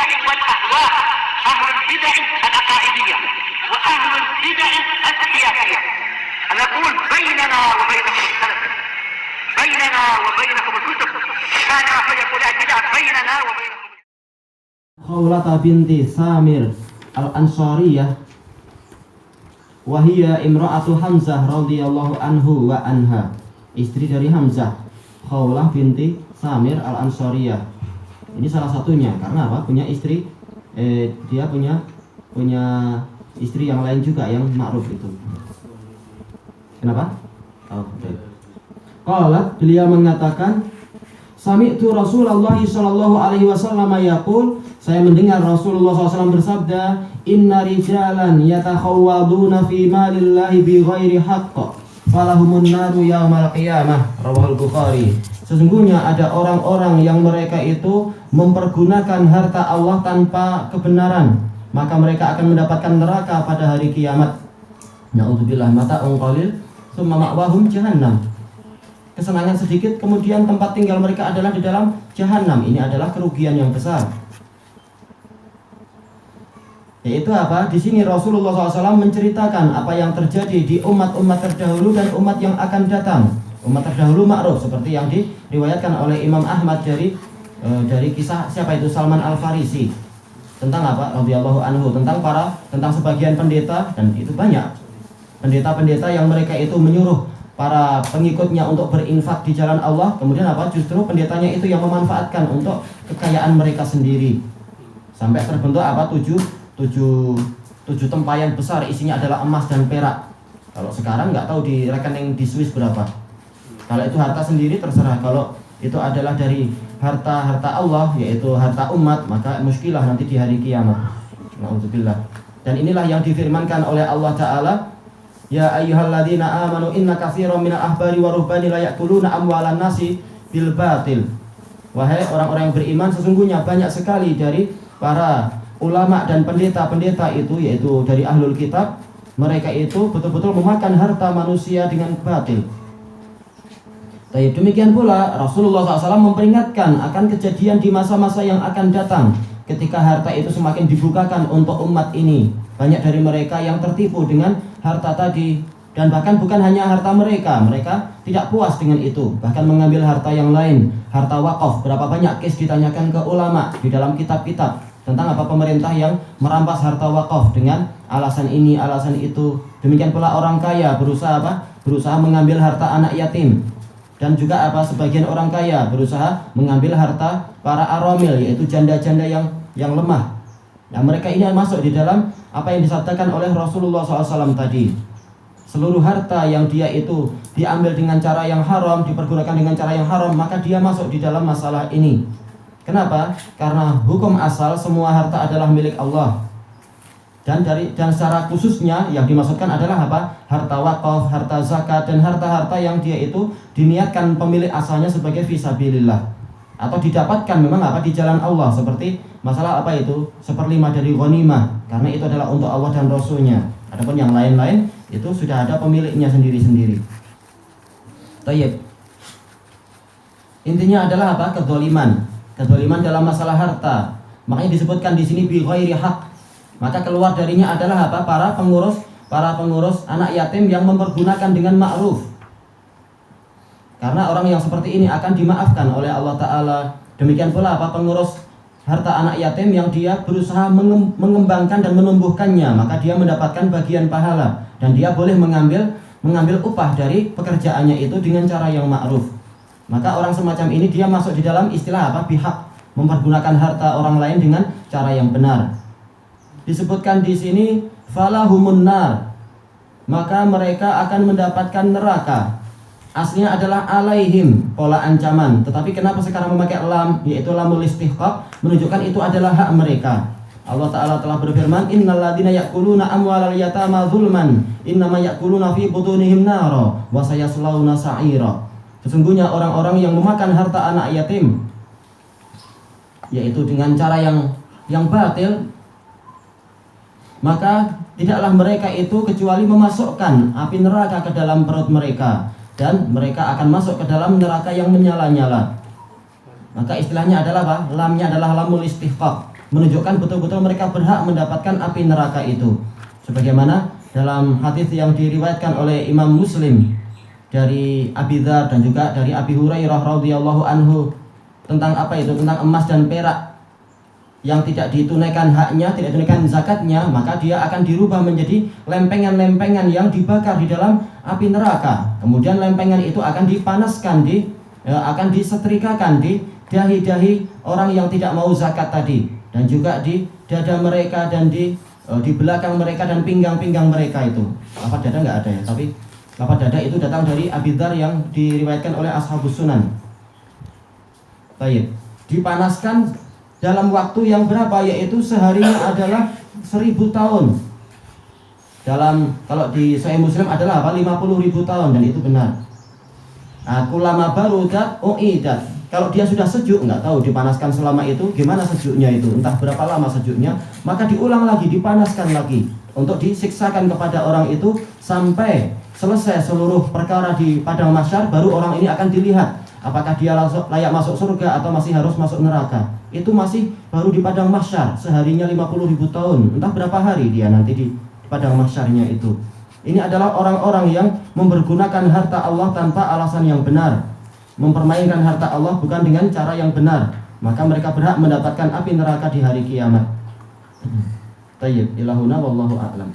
البدع والأهواء، أهل البدع العقائدية وأهل البدع السياسية. نقول بيننا وبينكم السلف، بيننا وبينكم الكتب، كان فيقول البدع بيننا وبينكم. Khawlah binti Samir al-Ansariyah wahia imra'atu Hamzah radhiyallahu anhu wa anha, istri dari Hamzah. Khawlah binti Samir al-Ansariyah ini salah satunya, karena apa? Punya istri, dia punya istri yang lain juga yang ma'ruf itu. Kenapa? Qalat, beliau mengatakan, sami'tu Rasulullah sallallahu alaihi wasallam yaqul, saya mendengar Rasulullah SAW bersabda, inna rijalan yatakhawwaduna fi malillahi bighairi haqq falahumun naru yaumal qiyamah, rawahul Bukhari. Sesungguhnya ada orang-orang yang mereka itu mempergunakan harta Allah tanpa kebenaran, maka mereka akan mendapatkan neraka pada hari kiamat. Na'udzubillah, mata'un qalil tsumma ma'wahum jahannam. Kesenangan sedikit, kemudian tempat tinggal mereka adalah di dalam jahanam. Ini adalah kerugian yang besar. Yaitu apa? Di sini Rasulullah SAW menceritakan apa yang terjadi di umat-umat terdahulu dan umat yang akan datang. Umat terdahulu ma'ruf, seperti yang diriwayatkan oleh Imam Ahmad dari kisah siapa itu, Salman Al-Farisi. Tentang apa? Radhiyallahu anhu, tentang sebagian pendeta, dan itu banyak pendeta-pendeta yang mereka itu menyuruh para pengikutnya untuk berinfak di jalan Allah. Kemudian apa? Justru pendetanya itu yang memanfaatkan untuk kekayaan mereka sendiri. Sampai terbentuk apa? Tujuh tempayan besar, isinya adalah emas dan perak. Kalau sekarang nggak tahu di rekening di Swiss berapa. Kalau itu harta sendiri terserah. Kalau itu adalah dari harta Allah, yaitu harta umat, maka muskilah nanti di hari kiamat. Na'udzubillah. Dan inilah yang difirmankan oleh Allah Ta'ala, ya ayyuhalladzina amanu inna katsiran minal ahbari wa ruhbani la ya'kuluna amwalan nasi bil batil. Wahai orang-orang yang beriman, sesungguhnya banyak sekali dari para ulama dan pendeta-pendeta itu, yaitu dari ahlul kitab, mereka itu betul-betul memakan harta manusia dengan batil. Demikian pula Rasulullah SAW memperingatkan akan kejadian di masa-masa yang akan datang, ketika harta itu semakin dibukakan untuk umat ini. Banyak dari mereka yang tertipu dengan harta tadi, dan bahkan bukan hanya harta mereka tidak puas dengan itu, bahkan mengambil harta yang lain, harta wakaf. Berapa banyak kes ditanyakan ke ulama di dalam kitab-kitab tentang apa pemerintah yang merampas harta wakaf dengan alasan ini, alasan itu. Demikian pula orang kaya berusaha mengambil harta anak yatim, dan juga sebagian orang kaya berusaha mengambil harta para aramil, yaitu janda-janda yang lemah. Nah, mereka ini masuk di dalam apa yang disabdakan oleh Rasulullah SAW tadi. Seluruh harta yang dia itu diambil dengan cara yang haram, dipergunakan dengan cara yang haram, maka dia masuk di dalam masalah ini. Kenapa? Karena hukum asal semua harta adalah milik Allah. Dan secara khususnya yang dimaksudkan adalah apa? Harta wakaf, harta zakat, dan harta-harta yang dia itu diniatkan pemilik asalnya sebagai fisabilillah, atau didapatkan memang di jalan Allah, seperti masalah itu 1/5 dari ghanimah, karena itu adalah untuk Allah dan Rasulnya. Adapun yang lain-lain itu sudah ada pemiliknya sendiri-sendiri. Tayyib. Intinya adalah Kedzaliman dalam masalah harta. Makanya disebutkan di sini bi ghairi haq. Maka keluar darinya adalah para pengurus anak yatim yang mempergunakan dengan ma'ruf. Karena orang yang seperti ini akan dimaafkan oleh Allah Ta'ala. Demikian pula pengurus harta anak yatim yang dia berusaha mengembangkan dan menumbuhkannya, maka dia mendapatkan bagian pahala, dan dia boleh mengambil upah dari pekerjaannya itu dengan cara yang ma'ruf. Maka orang semacam ini dia masuk di dalam istilah bihaq, mempergunakan harta orang lain dengan cara yang benar. Disebutkan di sini falahumun nar, maka mereka akan mendapatkan neraka. Aslinya adalah alaihim, pola ancaman. Tetapi kenapa sekarang memakai lam, yaitu lamul istihqaq, menunjukkan itu adalah hak mereka. Allah Ta'ala telah berfirman, innalladzina ya'kuluna amwalal yatama zulman innama ya'kuluna fi butunihim nara wa sayaslawna sa'ira. Sesungguhnya orang-orang yang memakan harta anak yatim, yaitu dengan cara yang batil, maka tidaklah mereka itu kecuali memasukkan api neraka ke dalam perut mereka, dan mereka akan masuk ke dalam neraka yang menyala-nyala. Maka istilahnya adalah lamnya adalah lamul istihqaq. menunjukkan betul-betul mereka berhak mendapatkan api neraka itu. Sebagaimana dalam hadis yang diriwayatkan oleh Imam Muslim dari Abi Dzar dan juga dari Abi Hurairah radhiyallahu anhu tentang apa itu? Tentang emas dan perak yang tidak ditunaikan haknya, tidak ditunaikan zakatnya, maka dia akan dirubah menjadi lempengan-lempengan yang dibakar di dalam api neraka. Kemudian lempengan itu akan dipanaskan, akan disetrikakan di dahi-dahi orang yang tidak mau zakat tadi, dan juga di dada mereka dan di belakang mereka dan pinggang-pinggang mereka itu. Lafaz dada nggak ada ya, tapi lafaz dada itu datang dari Abi Dzar yang diriwayatkan oleh Ashabus Sunan. Baik, dipanaskan dalam waktu yang berapa? Yaitu seharinya adalah 1000 tahun. Kalau di Sahih Muslim adalah apa? 50.000 tahun, dan itu benar. Kulama barudat uidat. Kalau dia sudah sejuk, nggak tahu dipanaskan selama itu gimana sejuknya itu, entah berapa lama sejuknya, maka diulang lagi, dipanaskan lagi untuk disiksakan kepada orang itu sampai selesai seluruh perkara di padang mahsyar. Baru orang ini akan dilihat apakah dia layak masuk surga atau masih harus masuk neraka. Itu masih baru di padang mahsyar, seharinya 50.000 tahun, entah berapa hari dia nanti di padang mahsyarnya itu. Ini adalah orang-orang yang mempergunakan harta Allah tanpa alasan yang benar, mempermainkan harta Allah bukan dengan cara yang benar, maka mereka berhak mendapatkan api neraka di hari kiamat. Tayyib, ilahuna wallahu a'lam.